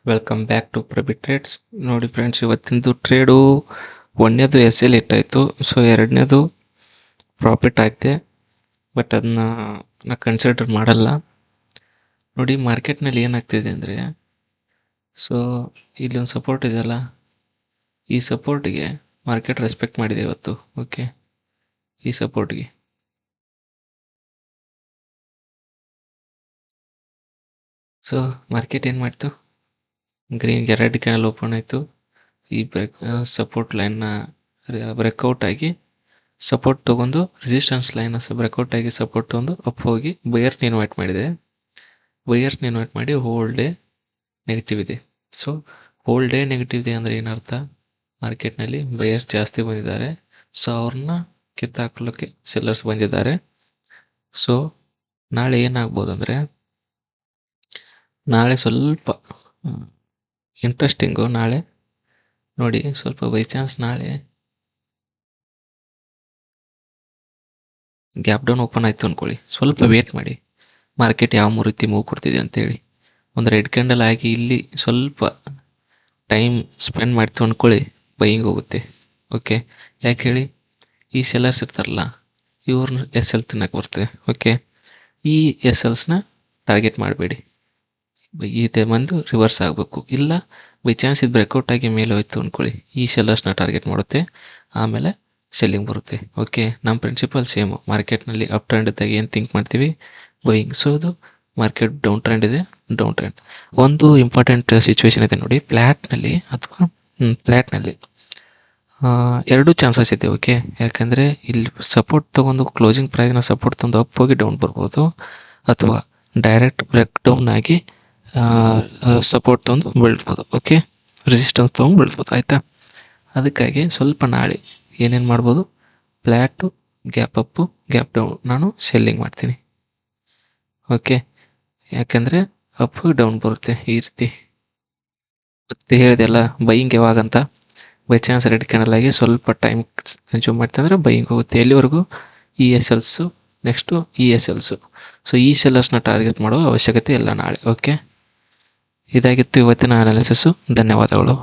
Welcome back to Prabhi trades. ನೋಡಿ friends, ಇವತ್ತಿಂದು trade ಒಂದನೇದು ಎಸ್ ಎಲ್ ಇಟ್ಟಾಯಿತು. ಸೊ ಎರಡನೇದು ಪ್ರಾಫಿಟ್ ಆಗಿದೆ, ಬಟ್ ಅದನ್ನ ನಾ ಕನ್ಸಿಡರ್ ಮಾಡಲ್ಲ. ನೋಡಿ ಮಾರ್ಕೆಟ್ನಲ್ಲಿ ಏನಾಗ್ತಿದೆ ಅಂದರೆ, ಸೊ ಇಲ್ಲಿ ಒಂದು ಸಪೋರ್ಟ್ ಇದೆಯಲ್ಲ, ಈ ಸಪೋರ್ಟ್ಗೆ ಮಾರ್ಕೆಟ್ ರೆಸ್ಪೆಕ್ಟ್ ಮಾಡಿದೆ ಇವತ್ತು. ಓಕೆ, ಈ ಸಪೋರ್ಟ್ಗೆ ಸೊ ಮಾರ್ಕೆಟ್ ಏನು ಮಾಡ್ತು, ಗ್ರೀನ್ಗೆ ರೆಡ್ ಕ್ಯಾನಲ್ ಓಪನ್ ಆಯಿತು. ಈ ಸಪೋರ್ಟ್ ಲೈನ್ನ ಬ್ರೇಕ್ಔಟ್ ಆಗಿ ಸಪೋರ್ಟ್ ತೊಗೊಂಡು ರೆಸಿಸ್ಟೆನ್ಸ್ ಲೈನ್ ಬ್ರೇಕ್ಔಟ್ ಆಗಿ ಸಪೋರ್ಟ್ ತೊಗೊಂಡು ಅಪ್ ಹೋಗಿ ಬಯರ್ಸ್ನ ಇನ್ವೈಟ್ ಮಾಡಿದೆ. ಬಯರ್ಸ್ನ ಇನ್ವೈಟ್ ಮಾಡಿ ಹೋಲ್ ಡೇ ನೆಗೆಟಿವ್ ಇದೆ. ಸೊ ಹೋಲ್ ಡೇ ನೆಗೆಟಿವ್ ಇದೆ ಅಂದರೆ ಏನರ್ಥ, ಮಾರ್ಕೆಟ್ನಲ್ಲಿ ಬಯರ್ಸ್ ಜಾಸ್ತಿ ಬಂದಿದ್ದಾರೆ. ಸೊ ಅವ್ರನ್ನ ಕಿತ್ತಾಕ್ಲಿಕ್ಕೆ ಸೆಲ್ಲರ್ಸ್ ಬಂದಿದ್ದಾರೆ. ಸೊ ನಾಳೆ ಏನಾಗ್ಬೋದು ಅಂದರೆ, ನಾಳೆ ಸ್ವಲ್ಪ ಇಂಟ್ರೆಸ್ಟಿಂಗು. ನಾಳೆ ನೋಡಿ, ಸ್ವಲ್ಪ ಬೈ ಚಾನ್ಸ್ ನಾಳೆ ಗ್ಯಾಪ್ ಡೌನ್ ಓಪನ್ ಆಯಿತು ಅಂದ್ಕೊಳ್ಳಿ, ಸ್ವಲ್ಪ ವೇಟ್ ಮಾಡಿ ಮಾರ್ಕೆಟ್ ಯಾವ ರೀತಿ ಮೂವ್ ಕೊಡ್ತಿದೆ ಅಂತೇಳಿ. ಒಂದು ರೆಡ್ ಕ್ಯಾಂಡಲ್ ಆಗಿ ಇಲ್ಲಿ ಸ್ವಲ್ಪ ಟೈಮ್ ಸ್ಪೆಂಡ್ ಮಾಡ್ತು ಅಂದ್ಕೊಳ್ಳಿ, ಬೈಯಿಂಗ್ ಹೋಗುತ್ತೆ. ಓಕೆ, ಯಾಕೆ ಹೇಳಿ, ಈ ಸೆಲ್ಲರ್ಸ್ ಇರ್ತಾರಲ್ಲ, ಇವ್ರನ್ನ ಎಸ್ ಎಲ್ ತಿನ್ನಕ್ಕೆ ಬರ್ತದೆ. ಓಕೆ, ಈ ಎಸ್ ಎಲ್ಸ್ನ ಟಾರ್ಗೆಟ್ ಮಾಡಬೇಡಿ, ಇದೆ ಬಂದು ರಿವರ್ಸ್ ಆಗಬೇಕು. ಇಲ್ಲ ಬೈ ಚಾನ್ಸ್ ಇದು ಬ್ರೇಕ್ಔಟ್ ಆಗಿ ಮೇಲೆ ಹೋಯ್ತು ಅಂದ್ಕೊಳ್ಳಿ, ಈ ಸೆಲ್ಲರ್ಸ್ನ ಟಾರ್ಗೆಟ್ ಮಾಡುತ್ತೆ, ಆಮೇಲೆ ಸೆಲ್ಲಿಂಗ್ ಬರುತ್ತೆ. ಓಕೆ, ನಮ್ಮ ಪ್ರಿನ್ಸಿಪಲ್ ಸೇಮು. ಮಾರ್ಕೆಟ್ನಲ್ಲಿ ಅಪ್ ಟ್ರೆಂಡ್ ಇದ್ದಾಗ ಏನು ಥಿಂಕ್ ಮಾಡ್ತೀವಿ, ಬೈಯಿಂಗ್. ಸೊ ಅದು ಮಾರ್ಕೆಟ್ ಡೌನ್ ಟ್ರೆಂಡ್ ಇದೆ, ಡೌನ್ ಟ್ರೆಂಡ್. ಒಂದು ಇಂಪಾರ್ಟೆಂಟ್ ಸಿಚುವೇಶನ್ ಇದೆ ನೋಡಿ, ಫ್ಲ್ಯಾಟ್ನಲ್ಲಿ ಅಥವಾ ಫ್ಲ್ಯಾಟ್ನಲ್ಲಿ ಎರಡೂ ಚಾನ್ಸಸ್ ಇದೆ. ಓಕೆ, ಯಾಕಂದರೆ ಇಲ್ಲಿ ಸಪೋರ್ಟ್ ತೊಗೊಂಡು ಕ್ಲೋಸಿಂಗ್ ಪ್ರೈಸ್ನ ಸಪೋರ್ಟ್ ತಂದು ಅಪ್ ಹೋಗಿ ಡೌನ್ ಬರ್ಬೋದು, ಅಥವಾ ಡೈರೆಕ್ಟ್ ಬ್ರೇಕ್ ಡೌನ್ ಆಗಿ ಸಪೋರ್ಟ್ ತೊಗೊಂಡು ಬೀಳ್ಬೋದು. ಓಕೆ, ರೆಸಿಸ್ಟೆನ್ಸ್ ತೊಗೊಂಡು ಬೀಳ್ಬೋದು. ಆಯಿತಾ, ಅದಕ್ಕಾಗಿ ಸ್ವಲ್ಪ ನಾಳೆ ಏನೇನು ಮಾಡ್ಬೋದು, flat, gap up, gap down ನಾನು ಸೆಲ್ಲಿಂಗ್ ಮಾಡ್ತೀನಿ. ಓಕೆ, ಯಾಕೆಂದರೆ ಅಪ್ ಡೌನ್ ಬರುತ್ತೆ ಈ ರೀತಿ. ಮತ್ತೆ ಹೇಳಿದೆಲ್ಲ ಬೈಯಿಂಗ್ ಯಾವಾಗಂತ, ಬೈ ಚಾನ್ಸ್ ರೆಡ್ ಕ್ಯಾಂಡಲ್ ಆಗಿ ಸ್ವಲ್ಪ ಟೈಮ್ ಕನ್ಸ್ಯೂಮ್ ಮಾಡ್ತಂದ್ರೆ ಬೈಯಿಂಗ್ ಹೋಗುತ್ತೆ. ಎಲ್ಲಿವರೆಗೂ, E S Ls, next E S Ls. So ಈ ಸೆಲ್ಲರ್ಸ್ನ ಟಾರ್ಗೆಟ್ ಮಾಡೋ ಅವಶ್ಯಕತೆ ಇಲ್ಲ ನಾಳೆ. ಓಕೆ, ಇದಾಗಿತ್ತು ಇವತ್ತಿನ ಅನಾಲಿಸಿಸು. ಧನ್ಯವಾದಗಳು.